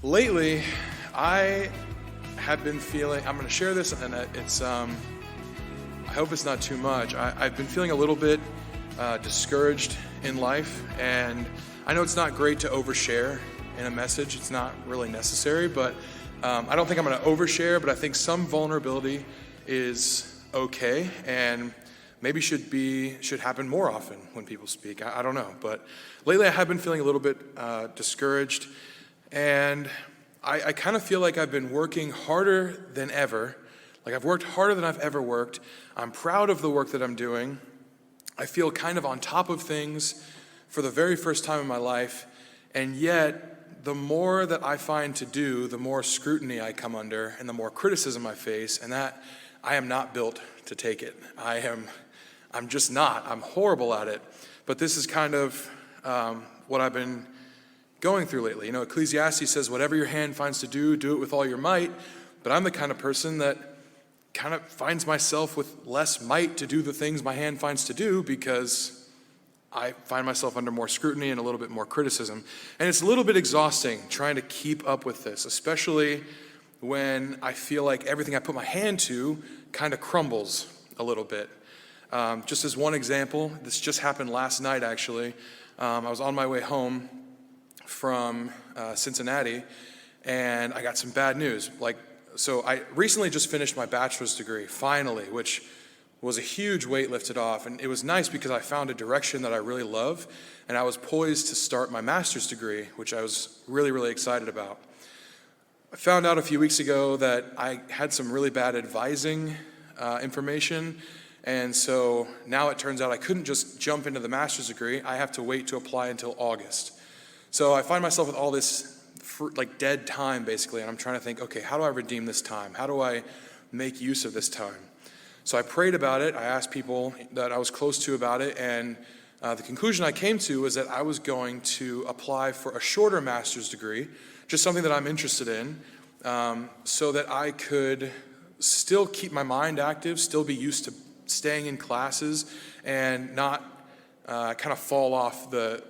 Lately, I have been feeling, I'm going to share this, and I hope it's not too much. I've been feeling a little bit discouraged in life, and I know it's not great to overshare in a message. It's not really necessary, but I don't think I'm going to overshare, but I think some vulnerability is okay, and maybe should happen more often when people speak. I don't know, but lately I have been feeling a little bit discouraged, and I kind of feel like I've been working harder than ever. Like I've worked harder than I've ever worked. I'm proud of the work that I'm doing. I feel kind of on top of things for the very first time in my life, and yet the more that I find to do, the more scrutiny I come under and the more criticism I face, and that I am not built to take it. I'm just not. I'm horrible at it. But this is kind of what I've been going through lately. You know, Ecclesiastes says, whatever your hand finds to do, do it with all your might. But I'm the kind of person that kind of finds myself with less might to do the things my hand finds to do because I find myself under more scrutiny and a little bit more criticism. And it's a little bit exhausting trying to keep up with this, especially when I feel like everything I put my hand to kind of crumbles a little bit. Just as one example, this just happened last night actually. I was on my way home from Cincinnati, and I got some bad news. So I recently just finished my bachelor's degree, finally, which was a huge weight lifted off, and it was nice because I found a direction that I really love, and I was poised to start my master's degree, which I was really, really excited about. I found out a few weeks ago that I had some really bad advising information, and so now it turns out I couldn't just jump into the master's degree. I have to wait to apply until August. So I find myself with all this dead time, basically, and I'm trying to think, okay, how do I redeem this time? How do I make use of this time? So I prayed about it. I asked people that I was close to about it, and the conclusion I came to was that I was going to apply for a shorter master's degree, just something that I'm interested in, so that I could still keep my mind active, still be used to staying in classes, and not kind of fall off the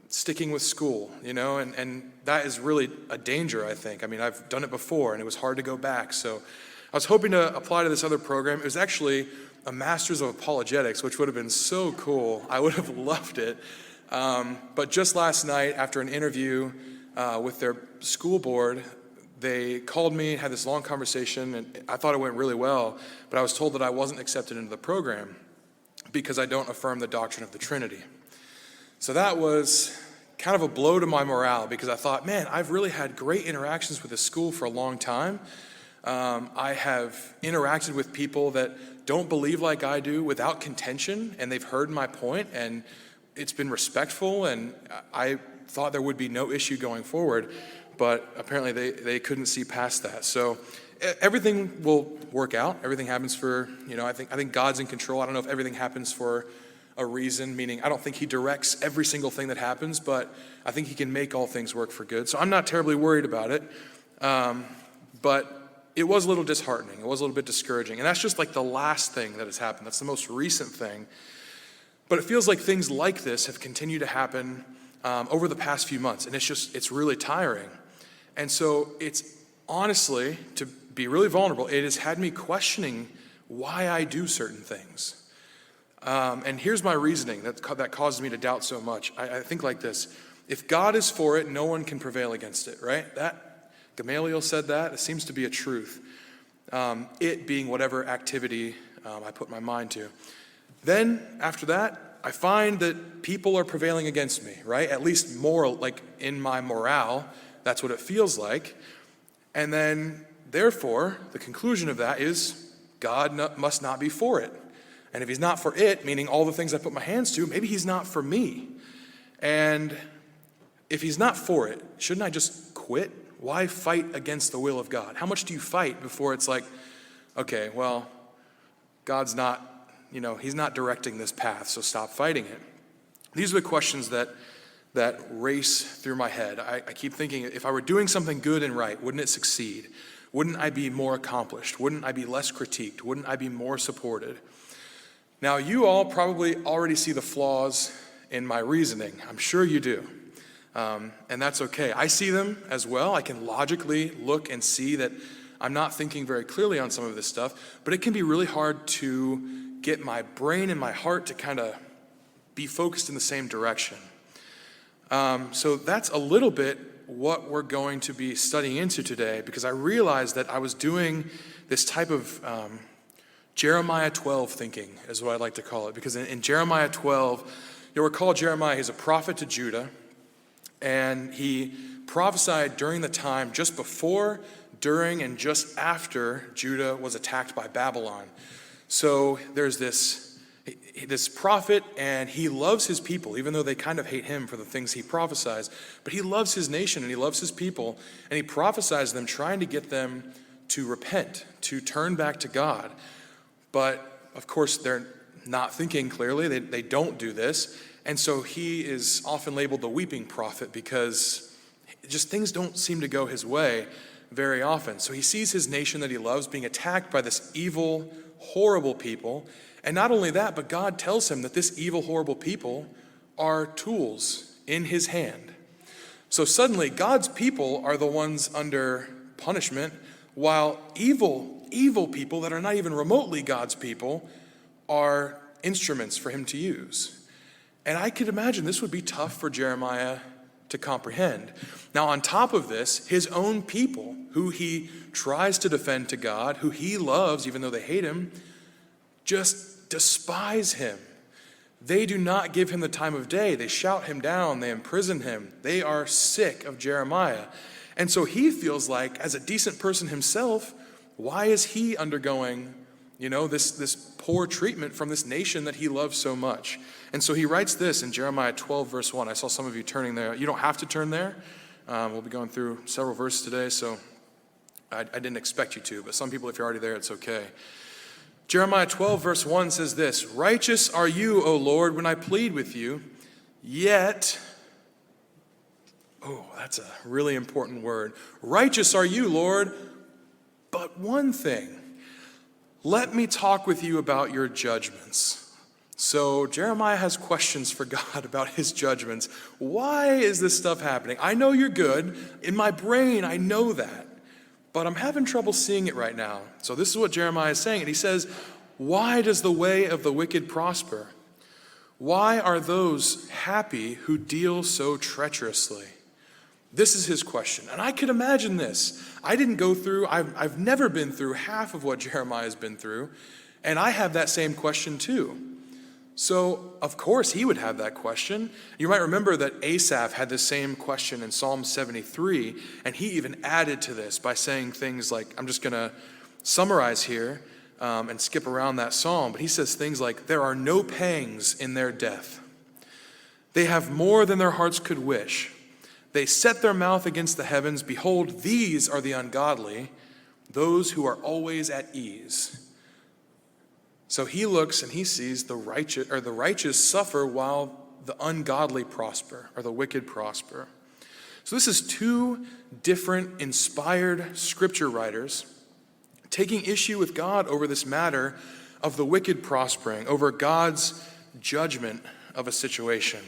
sticking with school, you know, and that is really a danger, I think. I mean, I've done it before, and it was hard to go back, so I was hoping to apply to this other program. It was actually a Master's of Apologetics, which would have been so cool. I would have loved it, but just last night, after an interview with their school board, they called me, had this long conversation, and I thought it went really well, but I was told that I wasn't accepted into the program because I don't affirm the doctrine of the Trinity. So that was kind of a blow to my morale because I thought, man, I've really had great interactions with this school for a long time. I have interacted with people that don't believe like I do without contention, and they've heard my point, and it's been respectful, and I thought there would be no issue going forward, but apparently they couldn't see past that. So everything will work out. Everything happens for, you know, I think God's in control. I don't know if everything happens for a reason, meaning I don't think he directs every single thing that happens, but I think he can make all things work for good. So I'm not terribly worried about it, but it was a little disheartening. It was a little bit discouraging, and that's just like the last thing that has happened. That's the most recent thing, but it feels like things like this have continued to happen over the past few months, and it's really tiring. And so it's honestly, to be really vulnerable, it has had me questioning why I do certain things. And here's my reasoning that causes me to doubt so much. I think like this: if God is for it, no one can prevail against it, right? Gamaliel said that. It seems to be a truth. It being whatever activity I put my mind to. Then, after that, I find that people are prevailing against me, right? At least like in my morale, that's what it feels like. And then, therefore, the conclusion of that is God must not be for it. And if he's not for it, meaning all the things I put my hands to, maybe he's not for me. And if he's not for it, shouldn't I just quit? Why fight against the will of God? How much do you fight before it's like, okay, well, God's not, he's not directing this path, so stop fighting it. These are the questions that race through my head. I keep thinking, if I were doing something good and right, wouldn't it succeed? Wouldn't I be more accomplished? Wouldn't I be less critiqued? Wouldn't I be more supported? Now, you all probably already see the flaws in my reasoning. I'm sure you do. And that's okay. I see them as well. I can logically look and see that I'm not thinking very clearly on some of this stuff, but it can be really hard to get my brain and my heart to kind of be focused in the same direction. So that's a little bit what we're going to be studying into today, because I realized that I was doing this type of Jeremiah 12 thinking, is what I'd like to call it. Because in Jeremiah 12, you'll recall Jeremiah, he's a prophet to Judah, and he prophesied during the time just before, during, and just after Judah was attacked by Babylon. So there's this prophet, and he loves his people, even though they kind of hate him for the things he prophesies. But he loves his nation, and he loves his people, and he prophesies them, trying to get them to repent, to turn back to God. But, of course, they're not thinking clearly. They don't do this. And so he is often labeled the weeping prophet, because just things don't seem to go his way very often. So he sees his nation that he loves being attacked by this evil, horrible people. And not only that, but God tells him that this evil, horrible people are tools in his hand. So suddenly, God's people are the ones under punishment, while evil people that are not even remotely God's people are instruments for him to use. And I could imagine this would be tough for Jeremiah to comprehend. Now, on top of this, his own people, who he tries to defend to God, who he loves even though they hate him, just despise him. They do not give him the time of day. They shout him down. They imprison him. They are sick of Jeremiah. And so he feels like, as a decent person himself, why is he undergoing, this poor treatment from this nation that he loves so much? And so he writes this in Jeremiah 12, verse 1. I saw some of you turning there. You don't have to turn there. We'll be going through several verses today, so I didn't expect you to. But some people, if you're already there, it's okay. Jeremiah 12, verse 1 says this: "Righteous are you, O Lord, when I plead with you, yet..." Oh, that's a really important word. "Righteous are you, Lord, but one thing. Let me talk with you about your judgments." So Jeremiah has questions for God about his judgments. Why is this stuff happening? I know you're good. In my brain, I know that. But I'm having trouble seeing it right now. So this is what Jeremiah is saying. And he says, why does the way of the wicked prosper? Why are those happy who deal so treacherously? This is his question. And I could imagine this. I've never been through half of what Jeremiah has been through. And I have that same question too. So, of course, he would have that question. You might remember that Asaph had the same question in Psalm 73, and he even added to this by saying things like, I'm just going to summarize here and skip around that psalm, but he says things like, "There are no pangs in their death. They have more than their hearts could wish. They set their mouth against the heavens. Behold, these are the ungodly, those who are always at ease." So he looks and he sees the righteous suffer while the ungodly prosper, or the wicked prosper. So this is two different inspired scripture writers taking issue with God over this matter of the wicked prospering, over God's judgment of a situation.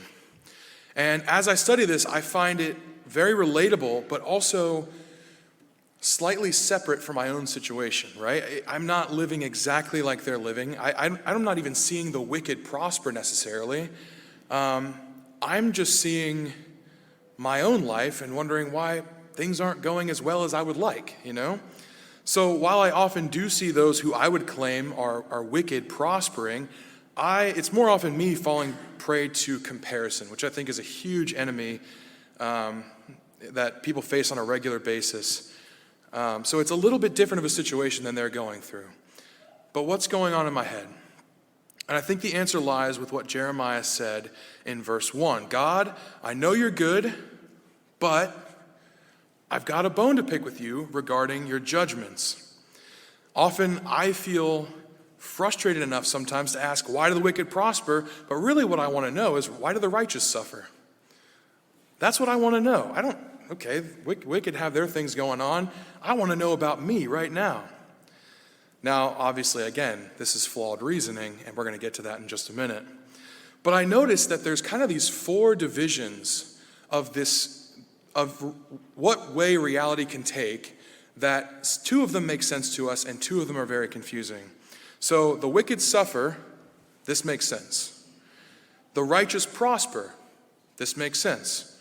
And as I study this, I find it very relatable, but also slightly separate from my own situation, right? I'm not living exactly like they're living. I'm not even seeing the wicked prosper necessarily. I'm just seeing my own life and wondering why things aren't going as well as I would like, So while I often do see those who I would claim are wicked prospering, it's more often me falling prey to comparison, which I think is a huge enemy that people face on a regular basis. So it's a little bit different of a situation than they're going through. But what's going on in my head? And I think the answer lies with what Jeremiah said in verse 1. God, I know you're good, but I've got a bone to pick with you regarding your judgments. Often I feel frustrated enough sometimes to ask, why do the wicked prosper? But really what I want to know is, why do the righteous suffer? That's what I want to know. Okay, wicked have their things going on. I want to know about me right now. Now, obviously, again, this is flawed reasoning, and we're going to get to that in just a minute. But I noticed that there's kind of these four divisions of what way reality can take, that two of them make sense to us and two of them are very confusing. So the wicked suffer, this makes sense. The righteous prosper, this makes sense.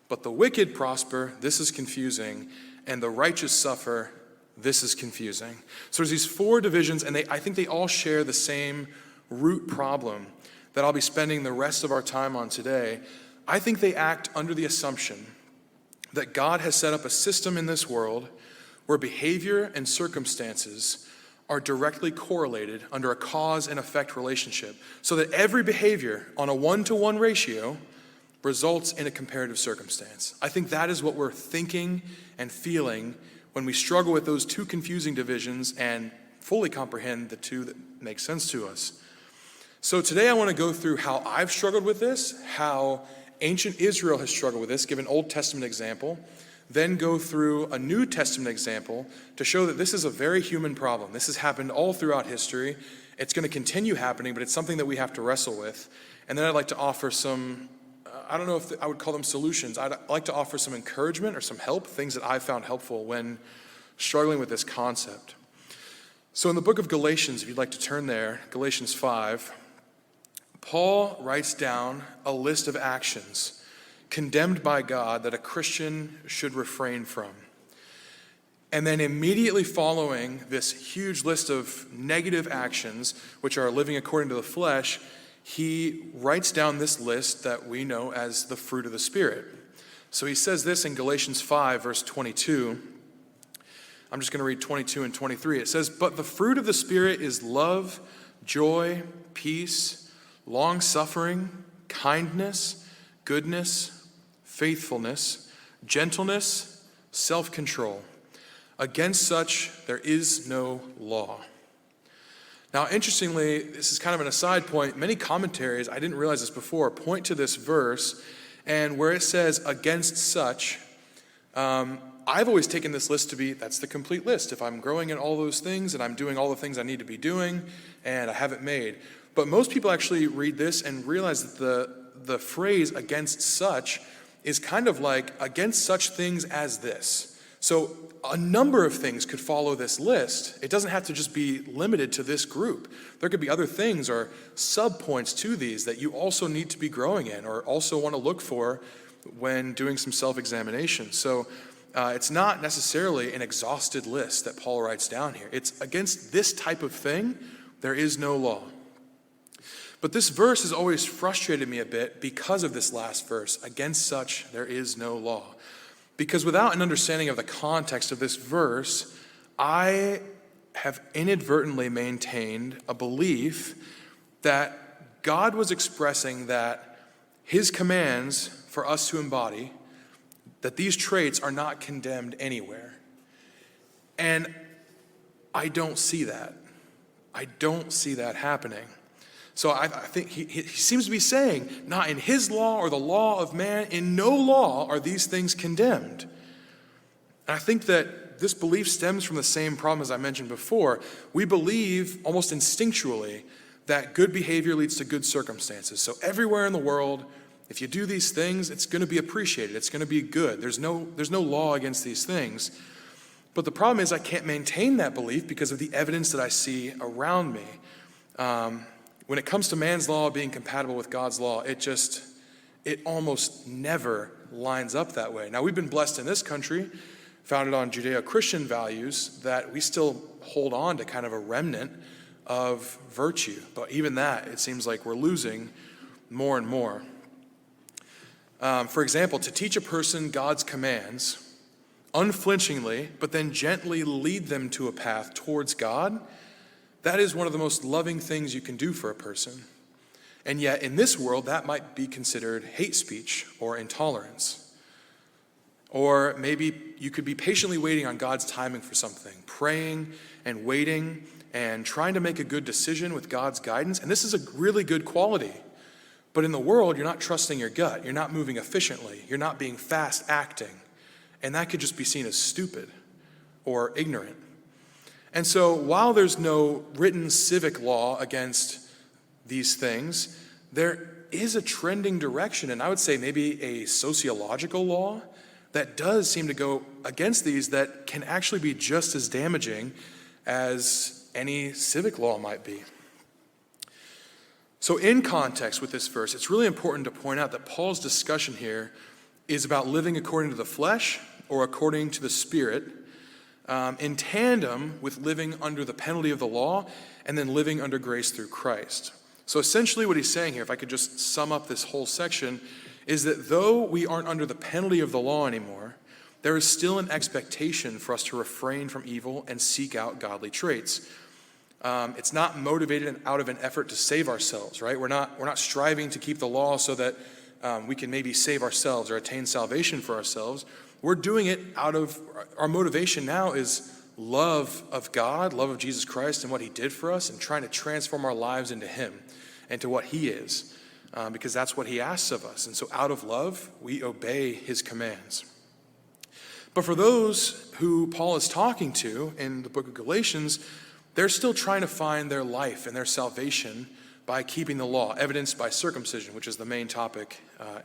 But the wicked prosper, this is confusing. And the righteous suffer, this is confusing. So there's these four divisions, and I think they all share the same root problem that I'll be spending the rest of our time on today. I think they act under the assumption that God has set up a system in this world where behavior and circumstances are directly correlated under a cause and effect relationship, so that every behavior on a 1-to-1 ratio results in a comparative circumstance. I think that is what we're thinking and feeling when we struggle with those two confusing divisions and fully comprehend the two that make sense to us. So today I want to go through how I've struggled with this, how ancient Israel has struggled with this, give an Old Testament example, then go through a New Testament example to show that this is a very human problem. This has happened all throughout history. It's going to continue happening, but it's something that we have to wrestle with. And then I'd like to offer some, I don't know if I would call them solutions. I'd like to offer some encouragement or some help, things that I've found helpful when struggling with this concept. So in the book of Galatians, if you'd like to turn there, Galatians 5, Paul writes down a list of actions condemned by God that a Christian should refrain from. And then immediately following this huge list of negative actions, which are living according to the flesh, he writes down this list that we know as the fruit of the Spirit. So he says this in Galatians 5, verse 22. I'm just going to read 22 and 23. It says, "But the fruit of the Spirit is love, joy, peace, long-suffering, kindness, goodness, faithfulness, gentleness, self-control. Against such there is no law." Now, interestingly, this is kind of an aside point. Many commentaries, I didn't realize this before, point to this verse, and where it says "against such," I've always taken this list to be, that's the complete list. If I'm growing in all those things and I'm doing all the things I need to be doing and I have it made. But most people actually read this and realize that the phrase "against such" is kind of like against such things as this. So a number of things could follow this list. It doesn't have to just be limited to this group. There could be other things or sub-points to these that you also need to be growing in or also want to look for when doing some self-examination. So it's not necessarily an exhausted list that Paul writes down here. It's against this type of thing, there is no law. But this verse has always frustrated me a bit because of this last verse, "against such there is no law." Because without an understanding of the context of this verse, I have inadvertently maintained a belief that God was expressing that his commands for us to embody, that these traits are not condemned anywhere. And I don't see that. I don't see that happening. So I think he seems to be saying, not in his law or the law of man, in no law are these things condemned. And I think that this belief stems from the same problem as I mentioned before. We believe almost instinctually that good behavior leads to good circumstances. So everywhere in the world, if you do these things, it's going to be appreciated. It's going to be good. There's no law against these things. But the problem is I can't maintain that belief because of the evidence that I see around me. When it comes to man's law being compatible with God's law, it almost never lines up that way. Now, we've been blessed in this country, founded on Judeo-Christian values, that we still hold on to kind of a remnant of virtue. But even that, it seems like we're losing more and more. For example, to teach a person God's commands unflinchingly, but then gently lead them to a path towards God, that is one of the most loving things you can do for a person. And yet, in this world, that might be considered hate speech or intolerance. Or maybe you could be patiently waiting on God's timing for something, praying and waiting and trying to make a good decision with God's guidance. And this is a really good quality. But in the world, you're not trusting your gut. You're not moving efficiently. You're not being fast acting. And that could just be seen as stupid or ignorant. And so while there's no written civic law against these things, there is a trending direction, and I would say maybe a sociological law that does seem to go against these that can actually be just as damaging as any civic law might be. So in context with this verse, it's really important to point out that Paul's discussion here is about living according to the flesh or according to the Spirit, in tandem with living under the penalty of the law and then living under grace through Christ. So essentially what he's saying here, if I could just sum up this whole section, is that though we aren't under the penalty of the law anymore, there is still an expectation for us to refrain from evil and seek out godly traits. It's not motivated out of an effort to save ourselves, right? We're not striving to keep the law so that we can maybe save ourselves or attain salvation for ourselves. We're doing it out of, our motivation now is love of God, love of Jesus Christ and what he did for us, and trying to transform our lives into him and to what he is, because that's what he asks of us. And so out of love, we obey his commands. But for those who Paul is talking to in the book of Galatians, they're still trying to find their life and their salvation by keeping the law, evidenced by circumcision, which is the main topic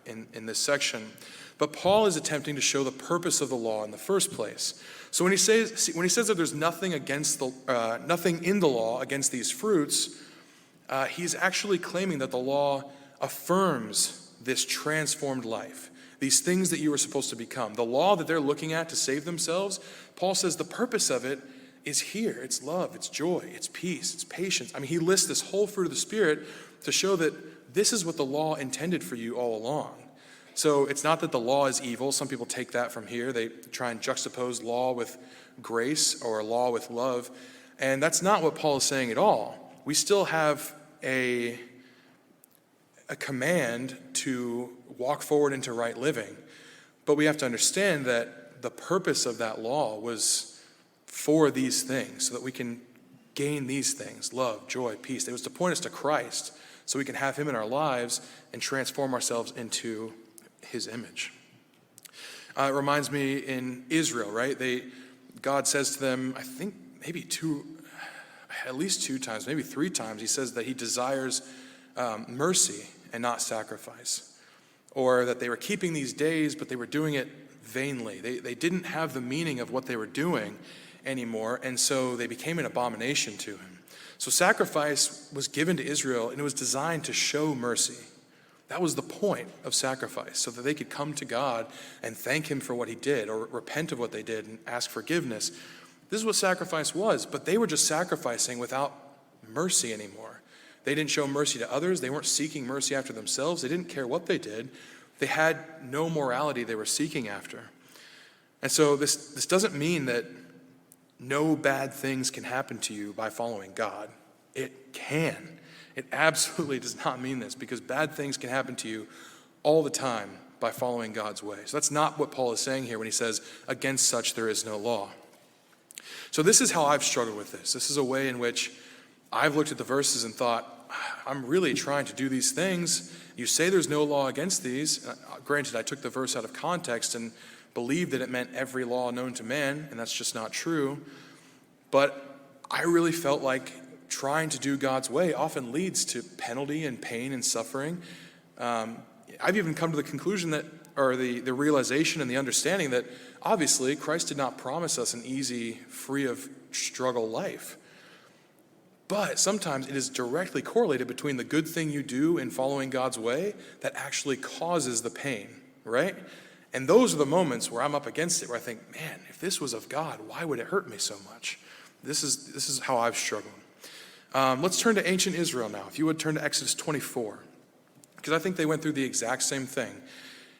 in this section. But Paul is attempting to show the purpose of the law in the first place. So when he says that there's nothing in the law against these fruits, he's actually claiming that the law affirms this transformed life, these things that you were supposed to become. The law that they're looking at to save themselves, Paul says the purpose of it is here. It's love, it's joy, it's peace, it's patience. I mean, he lists this whole fruit of the Spirit to show that this is what the law intended for you all along. So it's not that the law is evil. Some people take that from here. They try and juxtapose law with grace or law with love. And that's not what Paul is saying at all. We still have a command to walk forward into right living. But we have to understand that the purpose of that law was for these things, so that we can gain these things, love, joy, peace. It was to point us to Christ, so we can have him in our lives and transform ourselves into his image. It reminds me in Israel, right? God says to them, I think maybe at least two times, maybe three times, he says that he desires mercy and not sacrifice. Or that they were keeping these days, but they were doing it vainly. They didn't have the meaning of what they were doing anymore, and so they became an abomination to him. So sacrifice was given to Israel, and it was designed to show mercy. That was the point of sacrifice, so that they could come to God and thank him for what he did, or repent of what they did and ask forgiveness. This is what sacrifice was, but they were just sacrificing without mercy anymore. They didn't show mercy to others. They weren't seeking mercy after themselves. They didn't care what they did. They had no morality they were seeking after. And so this doesn't mean that no bad things can happen to you by following God. It can. It absolutely does not mean this, because bad things can happen to you all the time by following God's way. So that's not what Paul is saying here when he says, against such there is no law. So this is how I've struggled with this. This is a way in which I've looked at the verses and thought, I'm really trying to do these things. You say there's no law against these. Granted, I took the verse out of context and believed that it meant every law known to man, and that's just not true. But I really felt like trying to do God's way often leads to penalty and pain and suffering. I've even come to the conclusion that, or the realization and the understanding that obviously Christ did not promise us an easy, free of struggle life. But sometimes it is directly correlated between the good thing you do in following God's way that actually causes the pain, right? And those are the moments where I'm up against it, where I think, man, if this was of God, why would it hurt me so much? This is how I've struggled. Let's turn to ancient Israel now. If you would turn to Exodus 24, because I think they went through the exact same thing.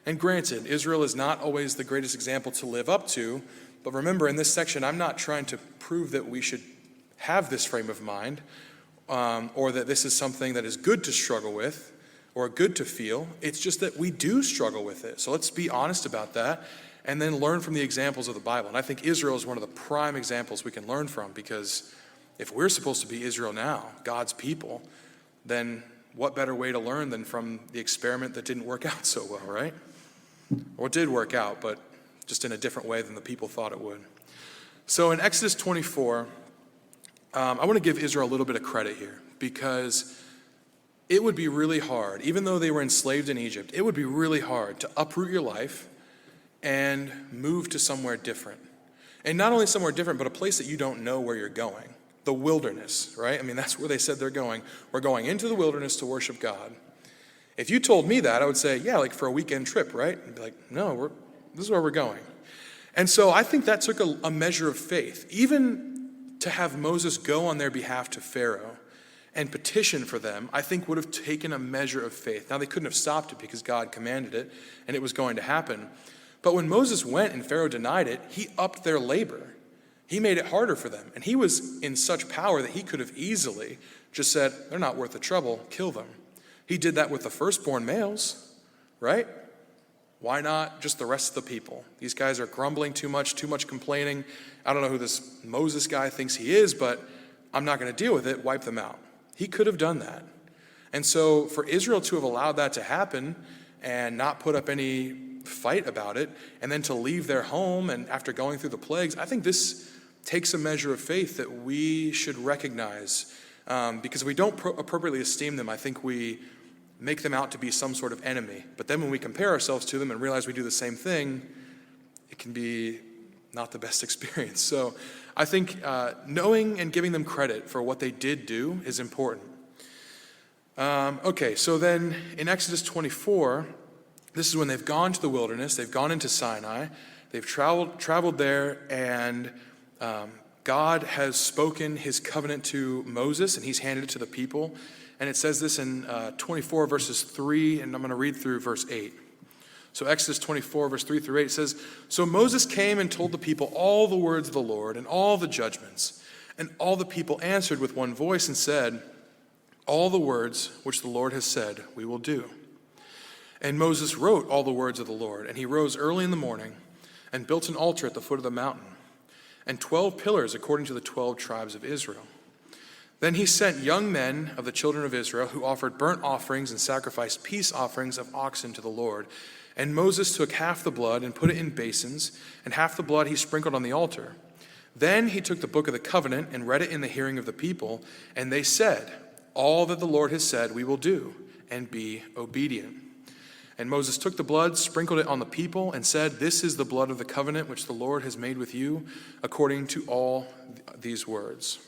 And granted, Israel is not always the greatest example to live up to, but remember, in this section, I'm not trying to prove that we should have this frame of mind, or that this is something that is good to struggle with or good to feel. It's just that we do struggle with it. So let's be honest about that and then learn from the examples of the Bible. And I think Israel is one of the prime examples we can learn from, because if we're supposed to be Israel now, God's people, then what better way to learn than from the experiment that didn't work out so well, right? Or it did work out, but just in a different way than the people thought it would. So in Exodus 24, I want to give Israel a little bit of credit here, because it would be really hard, even though they were enslaved in Egypt, it would be really hard to uproot your life and move to somewhere different. And not only somewhere different, but a place that you don't know where you're going. The wilderness, right? I mean, that's where they said they're going. We're going into the wilderness to worship God. If you told me that, I would say, yeah, like for a weekend trip, right? I'd be like, no, this is where we're going. And so I think that took a measure of faith. Even to have Moses go on their behalf to Pharaoh and petition for them, I think would have taken a measure of faith. Now, they couldn't have stopped it because God commanded it and it was going to happen. But when Moses went and Pharaoh denied it, he upped their labor. He made it harder for them. And he was in such power that he could have easily just said, they're not worth the trouble, kill them. He did that with the firstborn males, right? Why not just the rest of the people? These guys are grumbling too much complaining. I don't know who this Moses guy thinks he is, but I'm not going to deal with it. Wipe them out. He could have done that. And so for Israel to have allowed that to happen and not put up any fight about it, and then to leave their home and after going through the plagues, I think this takes a measure of faith that we should recognize. Because if we don't appropriately esteem them, I think we make them out to be some sort of enemy. But then when we compare ourselves to them and realize we do the same thing, it can be not the best experience. So I think knowing and giving them credit for what they did do is important. Okay, so then in Exodus 24, this is when they've gone to the wilderness, they've gone into Sinai, they've traveled there, and God has spoken his covenant to Moses, and he's handed it to the people. And it says this in 24 verses 3, and I'm going to read through verse 8. So Exodus 24, verse 3 through 8, it says, So Moses came and told the people all the words of the Lord and all the judgments. And all the people answered with one voice and said, All the words which the Lord has said we will do. And Moses wrote all the words of the Lord, and he rose early in the morning and built an altar at the foot of the mountain, and 12 pillars according to the 12 tribes of Israel. Then he sent young men of the children of Israel who offered burnt offerings and sacrificed peace offerings of oxen to the Lord. And Moses took half the blood and put it in basins, and half the blood he sprinkled on the altar. Then he took the book of the covenant and read it in the hearing of the people, and they said, All that the Lord has said we will do, and be obedient. And Moses took the blood, sprinkled it on the people, and said, This is the blood of the covenant which the Lord has made with you, according to all these words.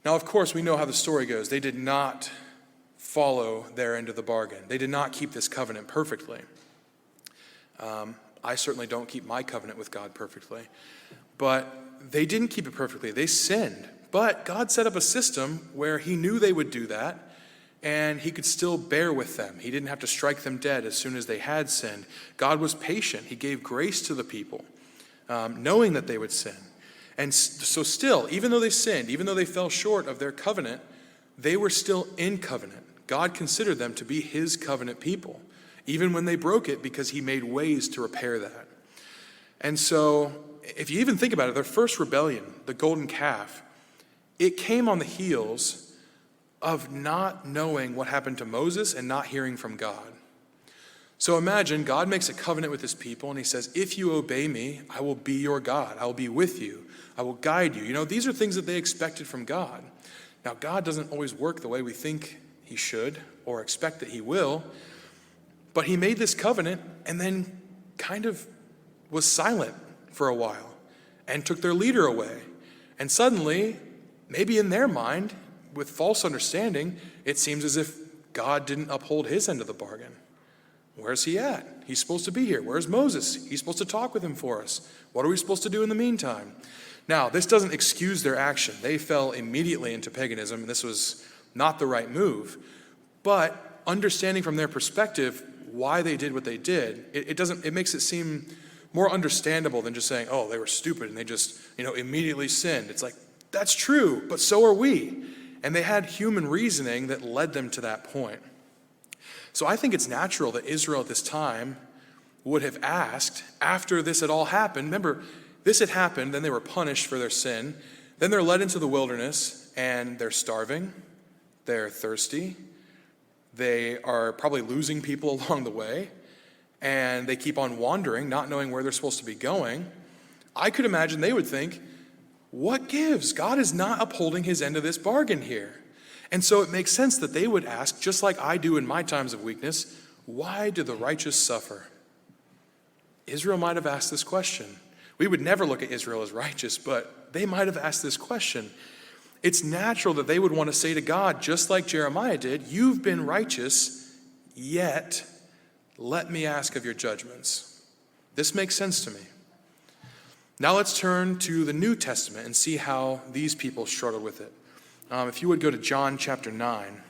Now, of course, we know how the story goes. They did not follow their end of the bargain. They did not keep this covenant perfectly. I certainly don't keep my covenant with God perfectly. But they didn't keep it perfectly. They sinned. But God set up a system where he knew they would do that, and he could still bear with them. He didn't have to strike them dead as soon as they had sinned. God was patient. He gave grace to the people, knowing that they would sin. And so still, even though they sinned, even though they fell short of their covenant, they were still in covenant. God considered them to be his covenant people, even when they broke it, because he made ways to repair that. And so, if you even think about it, their first rebellion, the golden calf, it came on the heels of not knowing what happened to Moses and not hearing from God. So imagine God makes a covenant with his people, and he says, if you obey me, I will be your God. I will be with you. I will guide you. You know, these are things that they expected from God. Now, God doesn't always work the way we think he should or expect that he will, but he made this covenant and then kind of was silent for a while and took their leader away. And suddenly, maybe in their mind, with false understanding, it seems as if God didn't uphold his end of the bargain. Where's he at? He's supposed to be here. Where's Moses? He's supposed to talk with him for us. What are we supposed to do in the meantime? Now, this doesn't excuse their action. They fell immediately into paganism, and this was not the right move. But understanding from their perspective why they did what they did, it makes it seem more understandable than just saying, oh, they were stupid and they just, immediately sinned. It's like, that's true, but so are we. And they had human reasoning that led them to that point. So I think it's natural that Israel at this time would have asked, after this had all happened, remember, this had happened, then they were punished for their sin, then they're led into the wilderness, and they're starving, they're thirsty, they are probably losing people along the way, and they keep on wandering, not knowing where they're supposed to be going. I could imagine they would think, what gives? God is not upholding his end of this bargain here. And so it makes sense that they would ask, just like I do in my times of weakness, why do the righteous suffer? Israel might have asked this question. We would never look at Israel as righteous, but they might have asked this question. It's natural that they would want to say to God, just like Jeremiah did, you've been righteous, yet let me ask of your judgments. This makes sense to me. Now let's turn to the New Testament and see how these people struggled with it. If you would go to John chapter 9.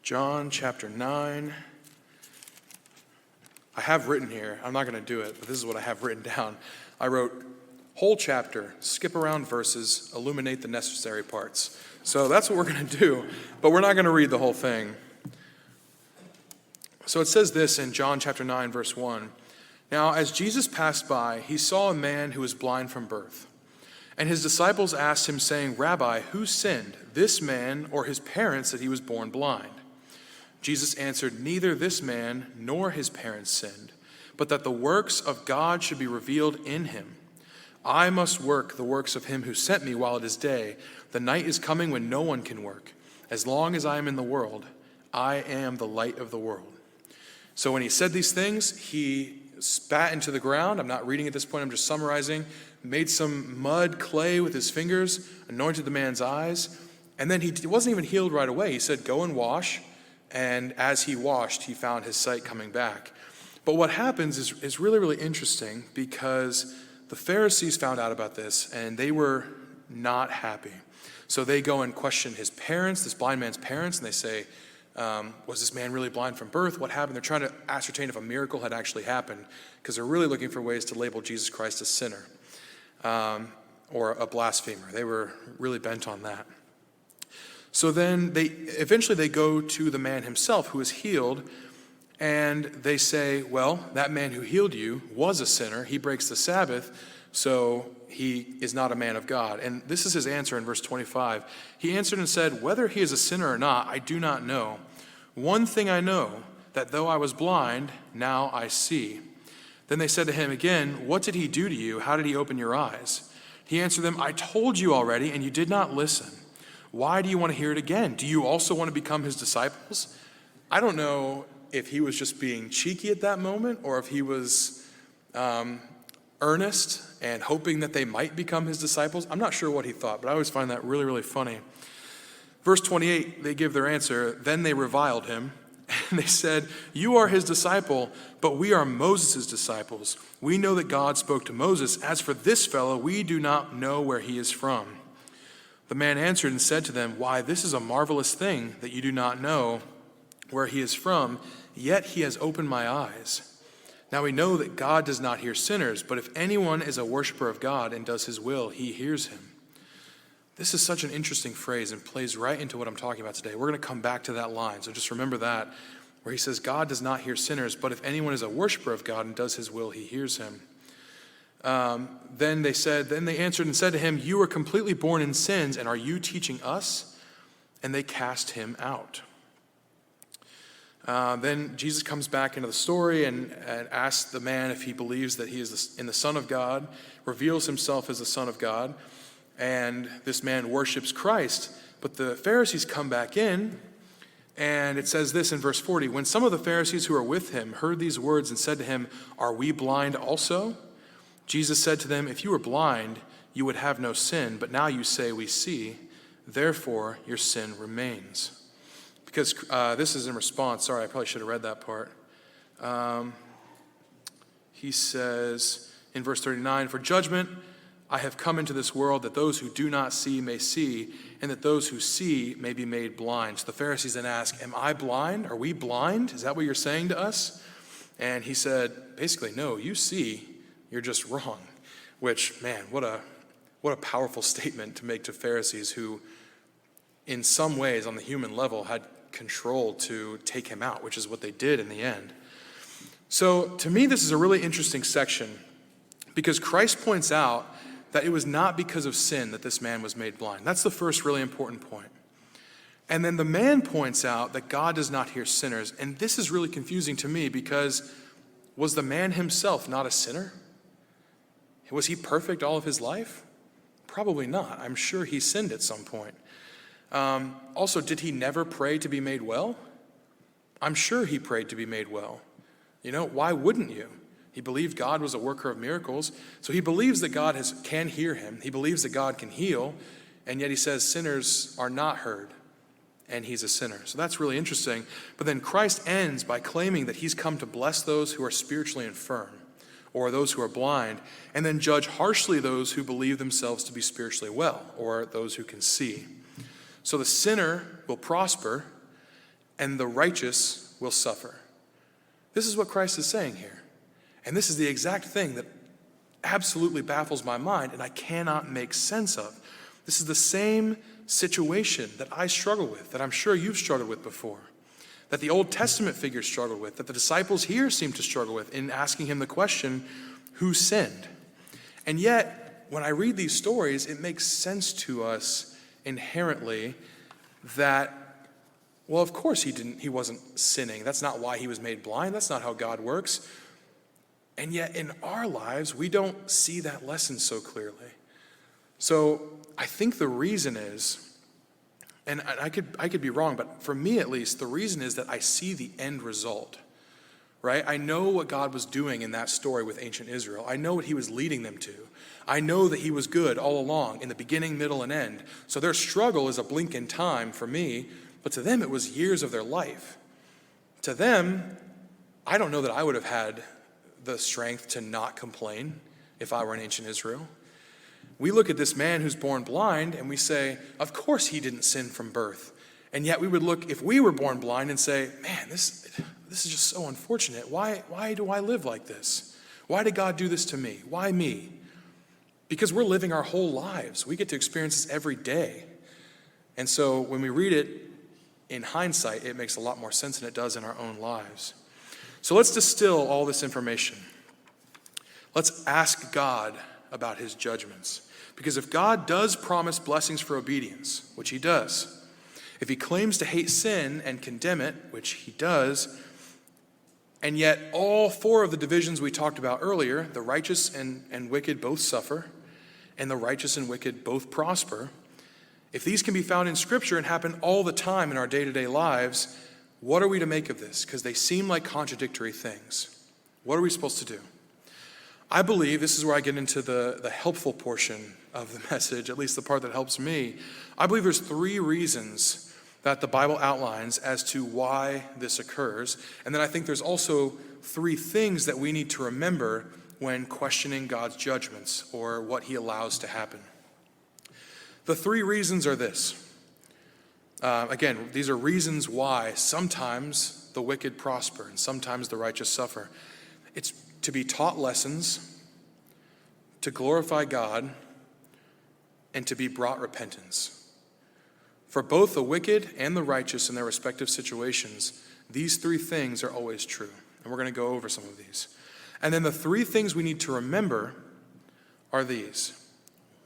John chapter 9. I have written here, I'm not going to do it, but this is what I have written down. I wrote, whole chapter, skip around verses, illuminate the necessary parts. So that's what we're going to do, but we're not going to read the whole thing. So it says this in John chapter 9, verse 1. Now, as Jesus passed by, he saw a man who was blind from birth. And his disciples asked him, saying, Rabbi, who sinned, this man or his parents, that he was born blind? Jesus answered, neither this man nor his parents sinned, but that the works of God should be revealed in him. I must work the works of him who sent me while it is day. The night is coming when no one can work. As long as I am in the world, I am the light of the world. So when he said these things, he spat into the ground. I'm not reading at this point, I'm just summarizing. Made some mud, clay with his fingers, anointed the man's eyes. And then he wasn't even healed right away. He said, go and wash. And as he washed, he found his sight coming back. But what happens is really, really interesting, because the Pharisees found out about this and they were not happy. So they go and question his parents, this blind man's parents, and they say, was this man really blind from birth? What happened? They're trying to ascertain if a miracle had actually happened, because they're really looking for ways to label Jesus Christ a sinner or a blasphemer. They were really bent on that. So then eventually they go to the man himself who is healed, and they say, well, that man who healed you was a sinner. He breaks the Sabbath, so he is not a man of God. And this is his answer in verse 25. He answered and said, whether he is a sinner or not, I do not know. One thing I know, that though I was blind, now I see. Then they said to him again, what did he do to you? How did he open your eyes? He answered them, I told you already, and you did not listen. Why do you want to hear it again? Do you also want to become his disciples? I don't know if he was just being cheeky at that moment, or if he was earnest and hoping that they might become his disciples. I'm not sure what he thought, but I always find that really, really funny. Verse 28, they give their answer. Then they reviled him, and they said, you are his disciple, but we are Moses' disciples. We know that God spoke to Moses. As for this fellow, we do not know where he is from. The man answered and said to them, why, this is a marvelous thing that you do not know where he is from, yet he has opened my eyes. Now we know that God does not hear sinners, but if anyone is a worshiper of God and does his will, he hears him. This is such an interesting phrase and plays right into what I'm talking about today. We're going to come back to that line, so just remember that, where he says, God does not hear sinners, but if anyone is a worshiper of God and does his will, he hears him. Then they answered and said to him, you were completely born in sins, and are you teaching us? And they cast him out. Then Jesus comes back into the story and asks the man if he believes that he is in the Son of God, reveals himself as the Son of God, and this man worships Christ. But the Pharisees come back in, and it says this in verse 40, when some of the Pharisees who were with him heard these words and said to him, are we blind also? Jesus said to them, if you were blind, you would have no sin, but now you say we see, therefore your sin remains. Because this is in response, sorry, I probably should have read that part. He says in verse 39, for judgment I have come into this world that those who do not see may see, and that those who see may be made blind. So the Pharisees then ask, am I blind? Are we blind? Is that what you're saying to us? And he said, basically, no, you see, you're just wrong. Which, man, what a powerful statement to make to Pharisees who, in some ways, on the human level, had control to take him out, which is what they did in the end. So, to me, this is a really interesting section, because Christ points out that it was not because of sin that this man was made blind. That's the first really important point. And then the man points out that God does not hear sinners. And this is really confusing to me, because Was the man himself not a sinner? Was he perfect all of his life? Probably not. I'm sure he sinned at some point. Also, did he never pray to be made well? I'm sure he prayed to be made well. Why wouldn't you? He believed God was a worker of miracles, so he believes that God can hear him. He believes that God can heal, and yet he says sinners are not heard, and he's a sinner. So that's really interesting. But then Christ ends by claiming that he's come to bless those who are spiritually infirm, or those who are blind, and then judge harshly those who believe themselves to be spiritually well, or those who can see. So the sinner will prosper, and the righteous will suffer. This is what Christ is saying here. And this is the exact thing that absolutely baffles my mind and I cannot make sense of. This is the same situation that I struggle with, that I'm sure you've struggled with before, that the Old Testament figures struggled with, that the disciples here seem to struggle with in asking him the question, who sinned? And yet, when I read these stories, it makes sense to us inherently that, well, of course he wasn't sinning. That's not why he was made blind. That's not how God works. And yet in our lives, we don't see that lesson so clearly. So I think the reason is, and I could be wrong, but for me at least, the reason is that I see the end result, right? I know what God was doing in that story with ancient Israel. I know what he was leading them to. I know that he was good all along, in the beginning, middle, and end. So their struggle is a blink in time for me, but to them it was years of their life. To them, I don't know that I would have had the strength to not complain if I were in ancient Israel. We look at this man who's born blind and we say, of course he didn't sin from birth. And yet we would look, if we were born blind, and say, man, this is just so unfortunate. Why do I live like this? Why did God do this to me? Why me? Because we're living our whole lives. We get to experience this every day. And so when we read it in hindsight, it makes a lot more sense than it does in our own lives. So let's distill all this information. Let's ask God about his judgments. Because if God does promise blessings for obedience, which he does, if he claims to hate sin and condemn it, which he does, and yet all four of the divisions we talked about earlier, the righteous and wicked both suffer, and the righteous and wicked both prosper, if these can be found in Scripture and happen all the time in our day-to-day lives, what are we to make of this? Because they seem like contradictory things. What are we supposed to do? I believe, this is where I get into the helpful portion of the message, at least the part that helps me. I believe there's 3 reasons that the Bible outlines as to why this occurs. And then I think there's also 3 things that we need to remember when questioning God's judgments or what he allows to happen. The 3 reasons are this. Again, these are reasons why sometimes the wicked prosper and sometimes the righteous suffer. It's to be taught lessons, to glorify God, and to be brought repentance. For both the wicked and the righteous in their respective situations, these 3 things are always true. And we're going to go over some of these. And then the 3 things we need to remember are these.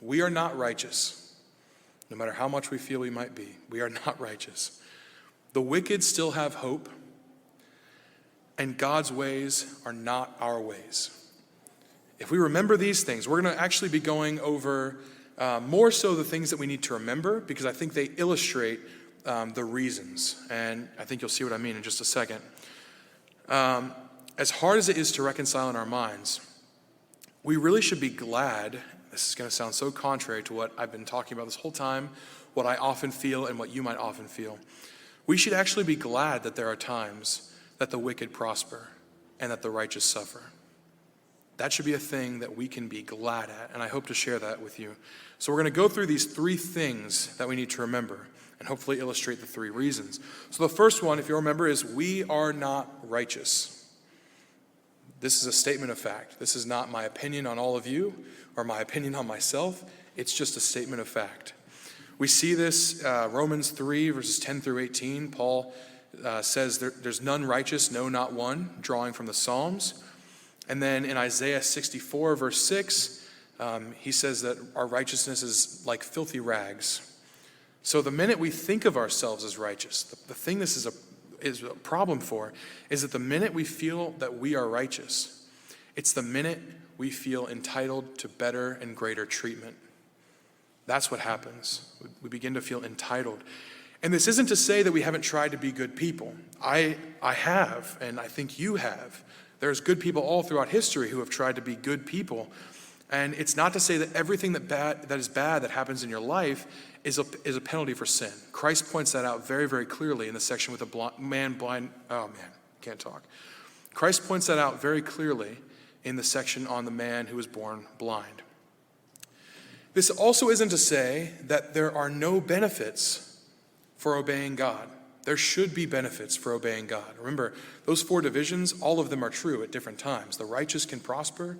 We are not righteous. No matter how much we feel we might be, we are not righteous. The wicked still have hope, and God's ways are not our ways. If we remember these things, we're going to actually be going over more so the things that we need to remember, because I think they illustrate the reasons. And I think you'll see what I mean in just a second. As hard as it is to reconcile in our minds, we really should be glad. This is going to sound so contrary to what I've been talking about this whole time, what I often feel and what you might often feel. We should actually be glad that there are times that the wicked prosper and that the righteous suffer. That should be a thing that we can be glad at, and I hope to share that with you. So we're going to go through these 3 things that we need to remember and hopefully illustrate the 3 reasons. So the first one, if you remember, is we are not righteous. This is a statement of fact. This is not my opinion on all of you or my opinion on myself. It's just a statement of fact. We see this, Romans 3, verses 10 through 18. Paul says there's none righteous, no, not one, drawing from the Psalms. And then in Isaiah 64, verse 6, he says that our righteousness is like filthy rags. So the minute we think of ourselves as righteous, the thing this is is a problem for is that the minute we feel that we are righteous, it's the minute we feel entitled to better and greater treatment. That's what happens. We begin to feel entitled. And this isn't to say that we haven't tried to be good people. I have, and I think you have. There's good people all throughout history who have tried to be good people. And it's not to say that everything that is bad that happens in your life is a penalty for sin. Christ points that out very, very clearly in the section with the can't talk. Christ points that out very clearly in the section on the man who was born blind. This also isn't to say that there are no benefits for obeying God. There should be benefits for obeying God. Remember, those 4 divisions, all of them are true at different times. The righteous can prosper,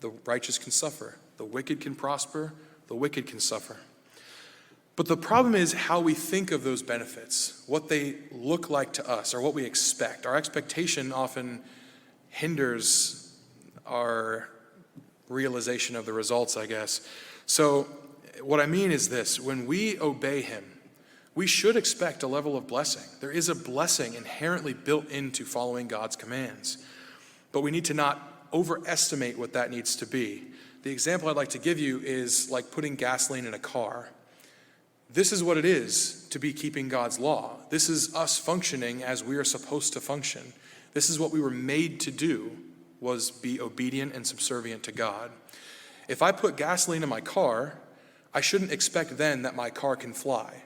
the righteous can suffer. The wicked can prosper, the wicked can suffer. But the problem is how we think of those benefits, what they look like to us, or what we expect. Our expectation often hinders our realization of the results, I guess. So what I mean is this: when we obey him, we should expect a level of blessing. There is a blessing inherently built into following God's commands. But we need to not overestimate what that needs to be. The example I'd like to give you is like putting gasoline in a car. This is what it is to be keeping God's law. This is us functioning as we are supposed to function. This is what we were made to do, was be obedient and subservient to God. If I put gasoline in my car, I shouldn't expect then that my car can fly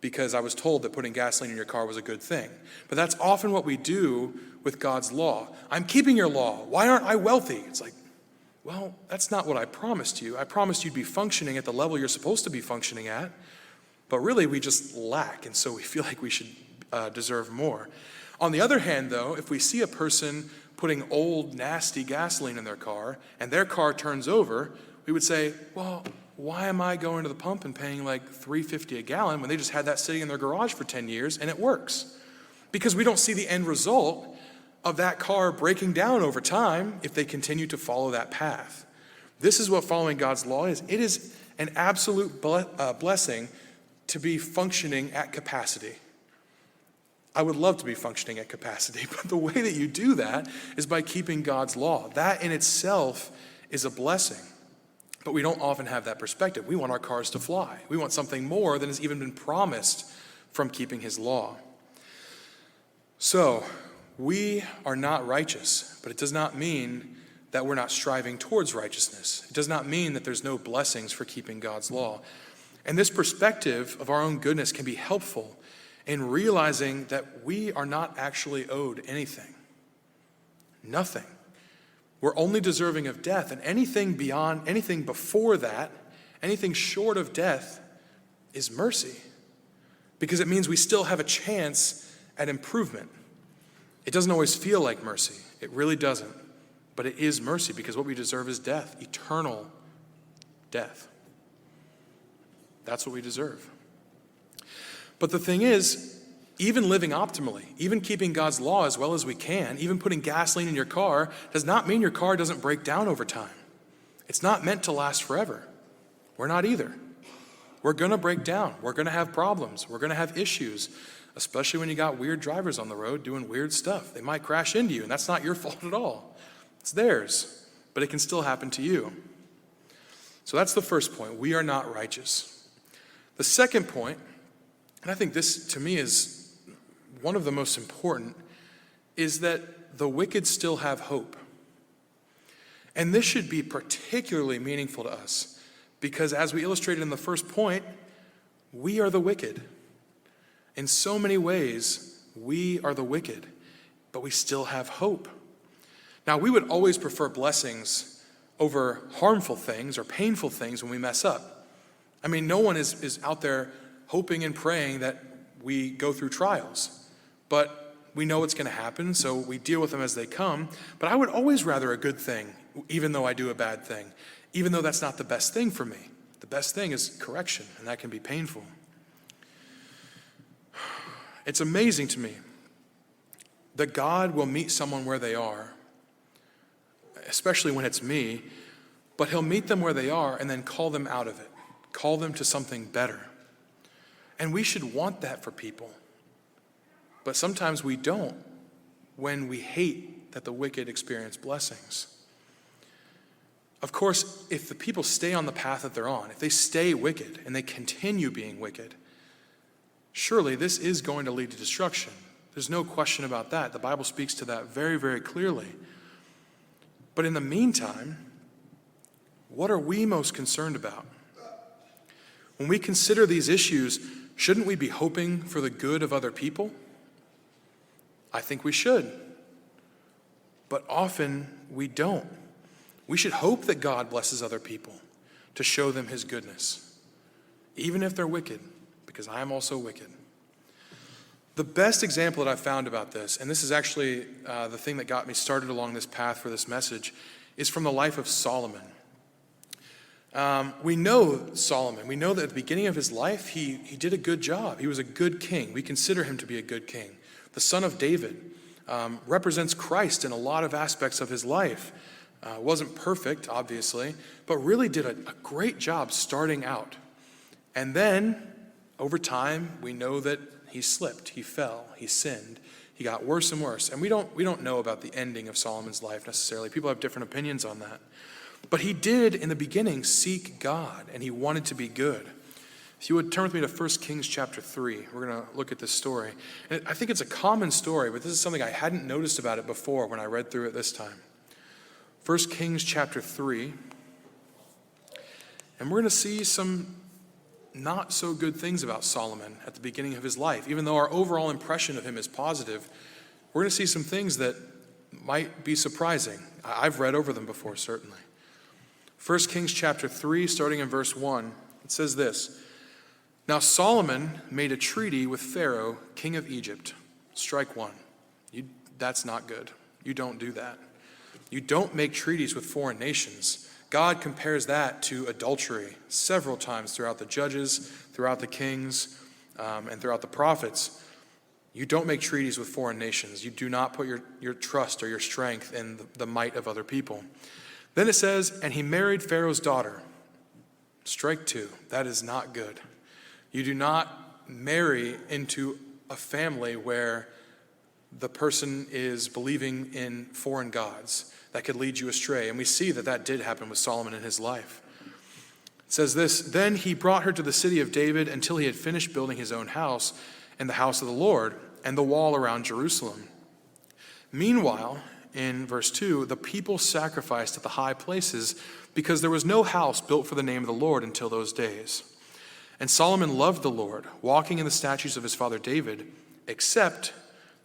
because I was told that putting gasoline in your car was a good thing. But that's often what we do with God's law. I'm keeping your law. Why aren't I wealthy? It's like, well, that's not what I promised you. I promised you'd be functioning at the level you're supposed to be functioning at. But really, we just lack, and so we feel like we should deserve more. On the other hand, though, if we see a person putting old, nasty gasoline in their car, and their car turns over, we would say, well, why am I going to the pump and paying like $3.50 a gallon when they just had that sitting in their garage for 10 years and it works? Because we don't see the end result of that car breaking down over time if they continue to follow that path. This is what following God's law is. It is an absolute blessing to be functioning at capacity. I would love to be functioning at capacity, but the way that you do that is by keeping God's law. That in itself is a blessing, but we don't often have that perspective. We want our cars to fly. We want something more than has even been promised from keeping his law. So, we are not righteous, but it does not mean that we're not striving towards righteousness. It does not mean that there's no blessings for keeping God's law. And this perspective of our own goodness can be helpful in realizing that we are not actually owed anything. Nothing. We're only deserving of death, and anything before that, anything short of death is mercy, because it means we still have a chance at improvement. It doesn't always feel like mercy. It really doesn't. But it is mercy, because what we deserve is death, eternal death. That's what we deserve. But the thing is, even living optimally, even keeping God's law as well as we can, even putting gasoline in your car, does not mean your car doesn't break down over time. It's not meant to last forever. We're not either. We're going to break down. We're going to have problems. We're going to have issues, especially when you got weird drivers on the road doing weird stuff. They might crash into you, and that's not your fault at all. It's theirs, but it can still happen to you. So that's the first point. We are not righteous. The second point, and I think this to me is one of the most important, is that the wicked still have hope. And this should be particularly meaningful to us because, as we illustrated in the first point, we are the wicked. In so many ways, we are the wicked, but we still have hope. Now, we would always prefer blessings over harmful things or painful things when we mess up. I mean, no one is out there hoping and praying that we go through trials, but we know it's going to happen, so we deal with them as they come. But I would always rather a good thing, even though I do a bad thing, even though that's not the best thing for me. The best thing is correction, and that can be painful. It's amazing to me that God will meet someone where they are, especially when it's me, but he'll meet them where they are and then call them out of it, call them to something better. And we should want that for people. but sometimes we don't when we hate that the wicked experience blessings. Of course, if the people stay on the path that they're on, if they stay wicked and they continue being wicked, surely this is going to lead to destruction. There's no question about that. The Bible speaks to that very, very clearly. But in the meantime, what are we most concerned about? When we consider these issues, shouldn't we be hoping for the good of other people? I think we should. But often we don't. We should hope that God blesses other people to show them his goodness, even if they're wicked, because I am also wicked. The best example that I've found about this, and this is actually the thing that got me started along this path for this message, is from the life of Solomon. We know Solomon. We know that at the beginning of his life, he did a good job. He was a good king. We consider him to be a good king. The son of David represents Christ in a lot of aspects of his life. Wasn't perfect, obviously, but really did a great job starting out. And then, over time, we know that he slipped, he fell, he sinned, he got worse and worse. And we don't know about the ending of Solomon's life necessarily. People have different opinions on that. But he did, in the beginning, seek God, and he wanted to be good. If you would turn with me to 1 Kings chapter 3, we're going to look at this story. And I think it's a common story, but this is something I hadn't noticed about it before when I read through it this time. 1 Kings chapter 3, and we're going to see some not so good things about Solomon at the beginning of his life. Even though our overall impression of him is positive, we're going to see some things that might be surprising. I've read over them before, certainly. 1 Kings chapter 3, starting in verse 1, it says this: Now Solomon made a treaty with Pharaoh, king of Egypt. Strike one. That's not good. You don't do that. You don't make treaties with foreign nations. God compares that to adultery several times throughout the Judges, throughout the Kings, and throughout the prophets. You don't make treaties with foreign nations. You do not put your trust or your strength in the might of other people. Then it says, and he married Pharaoh's daughter. Strike two. That is not good. You do not marry into a family where the person is believing in foreign gods. That could lead you astray. And we see that did happen with Solomon in his life. It says this: Then he brought her to the city of David until he had finished building his own house and the house of the Lord and the wall around Jerusalem. Meanwhile, in verse 2, the people sacrificed at the high places because there was no house built for the name of the Lord until those days. And Solomon loved the Lord, walking in the statutes of his father David, except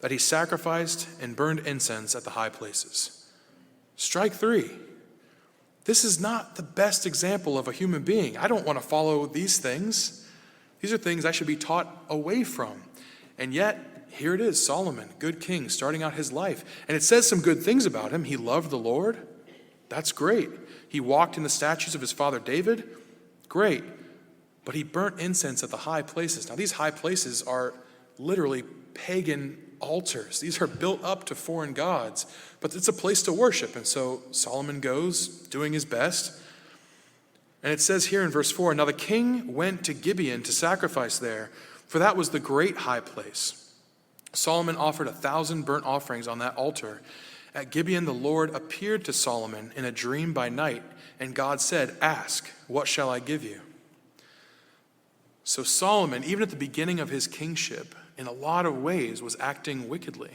that he sacrificed and burned incense at the high places. Strike three. This is not the best example of a human being. I don't want to follow these things. These are things I should be taught away from. And yet, here it is, Solomon, good king, starting out his life. And it says some good things about him. He loved the Lord. That's great. He walked in the statutes of his father David. Great. But he burnt incense at the high places. Now, these high places are literally pagan altars. These are built up to foreign gods, but it's a place to worship. And so Solomon goes, doing his best. And it says here in verse 4, Now the king went to Gibeon to sacrifice there, for that was the great high place. Solomon offered 1,000 burnt offerings on that altar. At Gibeon, the Lord appeared to Solomon in a dream by night, and God said, Ask, what shall I give you? So Solomon, even at the beginning of his kingship, in a lot of ways was acting wickedly.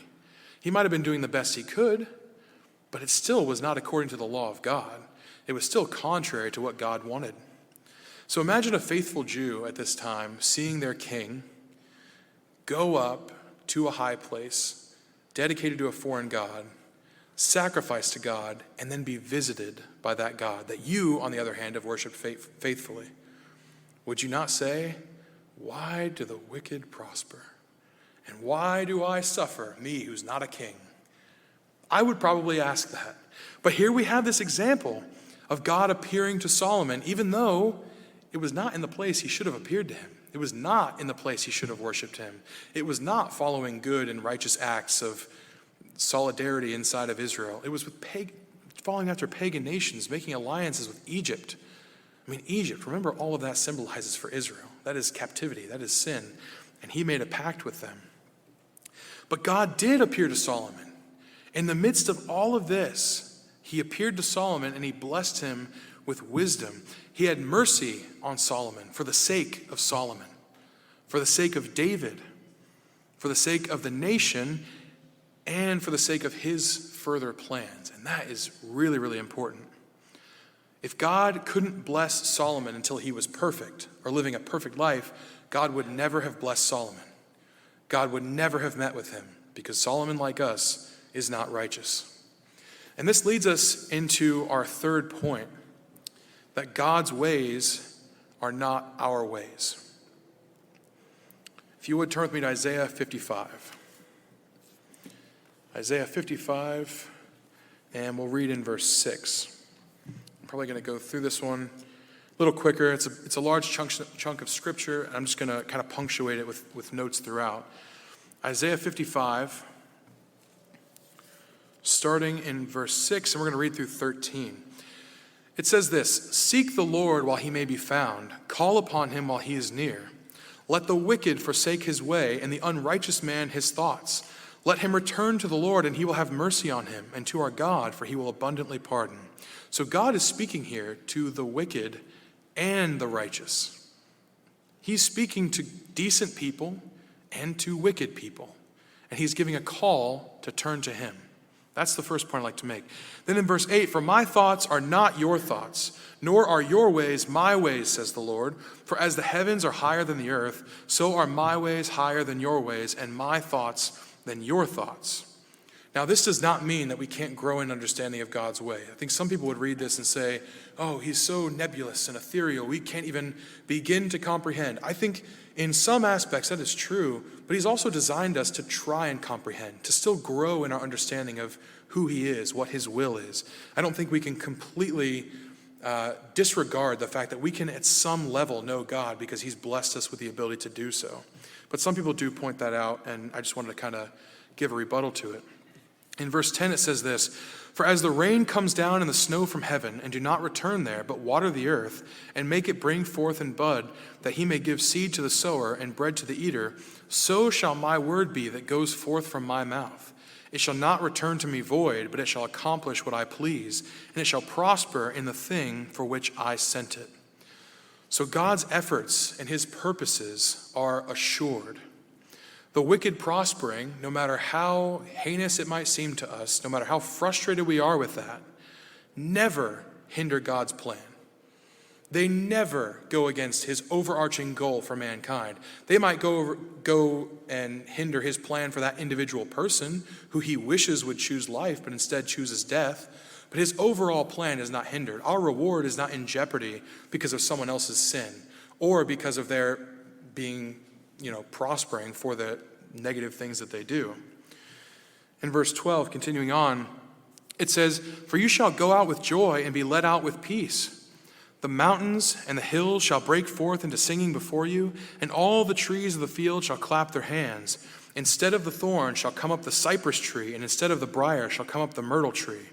He might have been doing the best he could, but it still was not according to the law of God. It was still contrary to what God wanted. So imagine a faithful Jew at this time seeing their king go up to a high place, dedicated to a foreign god, sacrifice to God, and then be visited by that God that you, on the other hand, have worshipped faithfully. Would you not say, Why do the wicked prosper? And why do I suffer, me who's not a king? I would probably ask that. But here we have this example of God appearing to Solomon, even though it was not in the place he should have appeared to him. It was not in the place he should have worshipped him. It was not following good and righteous acts of solidarity inside of Israel. It was with following after pagan nations, making alliances with Egypt. I mean, Egypt, remember, all of that symbolizes for Israel. That is captivity. That is sin. And he made a pact with them. But God did appear to Solomon. In the midst of all of this, he appeared to Solomon and he blessed him with wisdom. He had mercy on Solomon for the sake of Solomon, for the sake of David, for the sake of the nation, and for the sake of his further plans. And that is really, really important. If God couldn't bless Solomon until he was perfect or living a perfect life, God would never have blessed Solomon. God would never have met with him because Solomon, like us, is not righteous. And this leads us into our third point, that God's ways are not our ways. If you would turn with me to Isaiah 55. Isaiah 55, and we'll read in verse 6. I'm probably going to go through this one a little quicker. It's a large chunk of scripture, and I'm just going to kind of punctuate it with notes throughout. Isaiah 55, starting in verse 6, and we're going to read through 13. It says this, "Seek the Lord while he may be found. Call upon him while he is near. Let the wicked forsake his way, and the unrighteous man his thoughts. Let him return to the Lord, and he will have mercy on him, and to our God, for he will abundantly pardon." So God is speaking here to the wicked and the righteous. He's speaking to decent people and to wicked people, and he's giving a call to turn to him. That's the first point I'd like to make. Then in verse 8, "For my thoughts are not your thoughts, nor are your ways my ways, says the Lord. For as the heavens are higher than the earth, so are my ways higher than your ways, and my thoughts than your thoughts." Now, this does not mean that we can't grow in understanding of God's way. I think some people would read this and say, oh, he's so nebulous and ethereal, we can't even begin to comprehend. I think in some aspects that is true, but he's also designed us to try and comprehend, to still grow in our understanding of who he is, what his will is. I don't think we can completely disregard the fact that we can at some level know God because he's blessed us with the ability to do so. But some people do point that out, and I just wanted to kind of give a rebuttal to it. In verse 10 it says this, "For as the rain comes down and the snow from heaven, and do not return there, but water the earth, and make it bring forth and bud, that he may give seed to the sower and bread to the eater, so shall my word be that goes forth from my mouth. It shall not return to me void, but it shall accomplish what I please, and it shall prosper in the thing for which I sent it." So God's efforts and his purposes are assured. The wicked prospering, no matter how heinous it might seem to us, no matter how frustrated we are with that, never hinder God's plan. They never go against his overarching goal for mankind. They might go and hinder his plan for that individual person who he wishes would choose life, but instead chooses death. But his overall plan is not hindered. Our reward is not in jeopardy because of someone else's sin or because of their being, prospering for the negative things that they do. In verse 12, continuing on, it says, "For you shall go out with joy and be led out with peace. The mountains and the hills shall break forth into singing before you, and all the trees of the field shall clap their hands. Instead of the thorn shall come up the cypress tree, and instead of the briar shall come up the myrtle tree.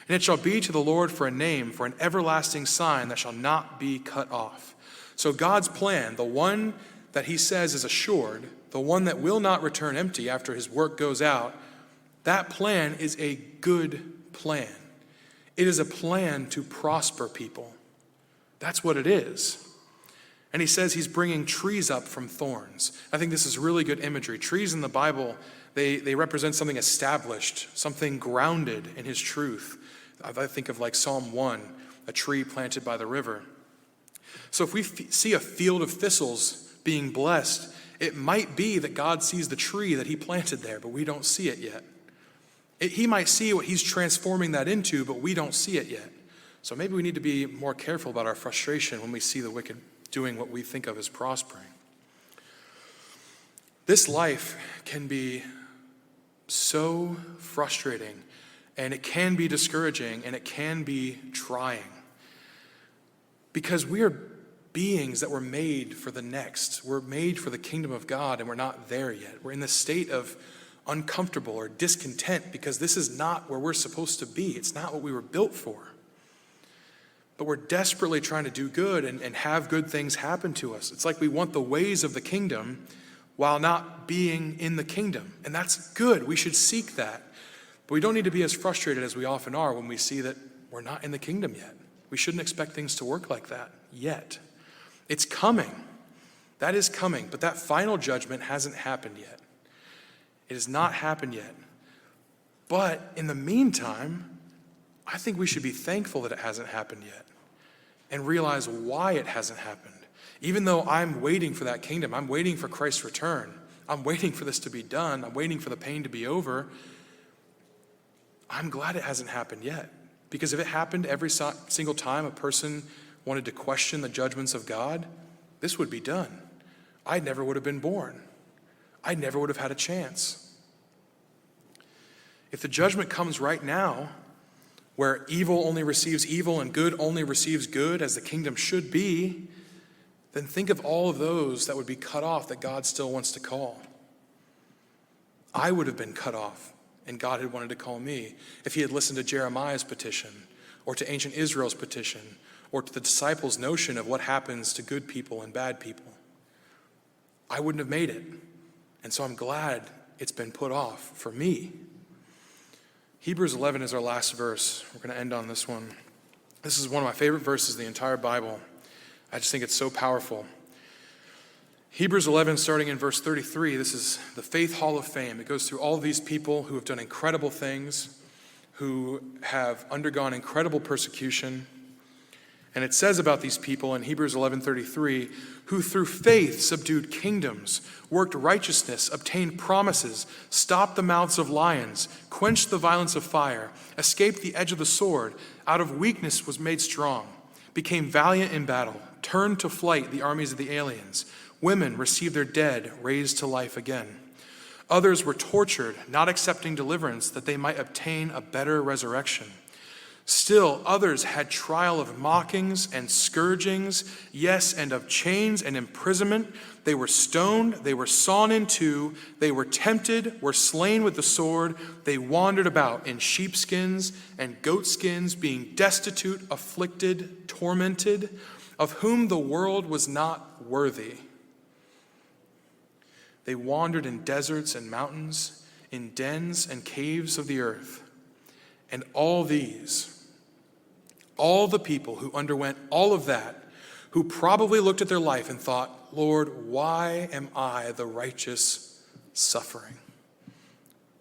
And it shall be to the Lord for a name, for an everlasting sign that shall not be cut off." So God's plan, the one that he says is assured, the one that will not return empty after his work goes out, that plan is a good plan. It is a plan to prosper people. That's what it is. And he says he's bringing trees up from thorns. I think this is really good imagery. Trees in the Bible, they represent something established, something grounded in his truth. I think of like Psalm 1, a tree planted by the river. So if we see a field of thistles being blessed, it might be that God sees the tree that he planted there, but we don't see it yet. He might see what he's transforming that into, but we don't see it yet. So maybe we need to be more careful about our frustration when we see the wicked doing what we think of as prospering. This life can be so frustrating, and it can be discouraging, and it can be trying. Because we are beings that were made for the next. We're made for the kingdom of God, and we're not there yet. We're in this state of uncomfortable or discontent because this is not where we're supposed to be. It's not what we were built for. But we're desperately trying to do good and have good things happen to us. It's like we want the ways of the kingdom, while not being in the kingdom. And that's good. We should seek that. But we don't need to be as frustrated as we often are when we see that we're not in the kingdom yet. We shouldn't expect things to work like that yet. It's coming. That is coming. But that final judgment hasn't happened yet. It has not happened yet. But in the meantime, I think we should be thankful that it hasn't happened yet and realize why it hasn't happened. Even though I'm waiting for that kingdom, I'm waiting for Christ's return, I'm waiting for this to be done, I'm waiting for the pain to be over, I'm glad it hasn't happened yet. Because if it happened every single time a person wanted to question the judgments of God, this would be done. I never would have been born. I never would have had a chance. If the judgment comes right now, where evil only receives evil and good only receives good, as the kingdom should be, then think of all of those that would be cut off that God still wants to call. I would have been cut off, and God had wanted to call me if he had listened to Jeremiah's petition, or to ancient Israel's petition, or to the disciples' notion of what happens to good people and bad people. I wouldn't have made it. And so I'm glad it's been put off for me. Hebrews 11 is our last verse. We're going to end on this one. This is one of my favorite verses in the entire Bible. I just think it's so powerful. Hebrews 11, starting in verse 33, this is the Faith Hall of Fame. It goes through all of these people who have done incredible things, who have undergone incredible persecution. And it says about these people in Hebrews 11:33, who through faith subdued kingdoms, worked righteousness, obtained promises, stopped the mouths of lions, quenched the violence of fire, escaped the edge of the sword, out of weakness was made strong, became valiant in battle, turned to flight the armies of the aliens. Women received their dead raised to life again. Others were tortured, not accepting deliverance, that they might obtain a better resurrection. Still, others had trial of mockings and scourgings, yes, and of chains and imprisonment. They were stoned, they were sawn in two, they were tempted, were slain with the sword. They wandered about in sheepskins and goatskins, being destitute, afflicted, tormented, of whom the world was not worthy. They wandered in deserts and mountains, in dens and caves of the earth. And all these, all the people who underwent all of that, who probably looked at their life and thought, Lord, why am I the righteous suffering?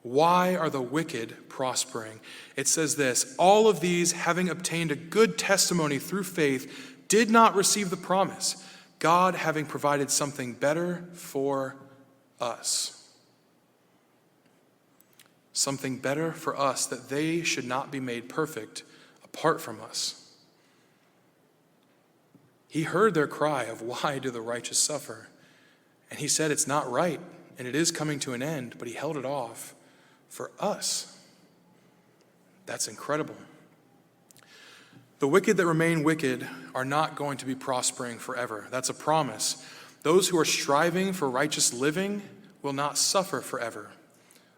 Why are the wicked prospering? It says this, all of these, having obtained a good testimony through faith, did not receive the promise, God having provided something better for us. Something better for us, that they should not be made perfect apart from us. He heard their cry of, why do the righteous suffer? And he said, it's not right, and it is coming to an end, but he held it off for us. That's incredible. The wicked that remain wicked are not going to be prospering forever. That's a promise. Those who are striving for righteous living will not suffer forever.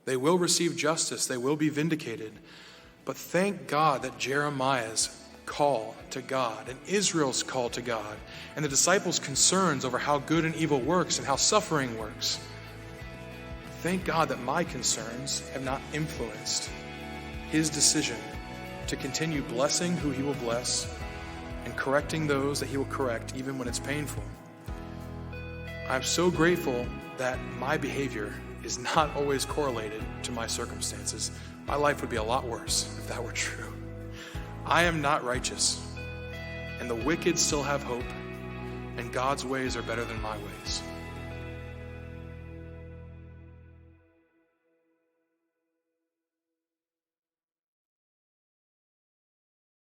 They will receive justice. They will be vindicated. But thank God that Jeremiah's call to God and Israel's call to God and the disciples' concerns over how good and evil works and how suffering works. Thank God that my concerns have not influenced his decision to continue blessing who he will bless and correcting those that he will correct even when it's painful. I'm so grateful that my behavior is not always correlated to my circumstances. My life would be a lot worse if that were true. I am not righteous, and the wicked still have hope, and God's ways are better than my ways.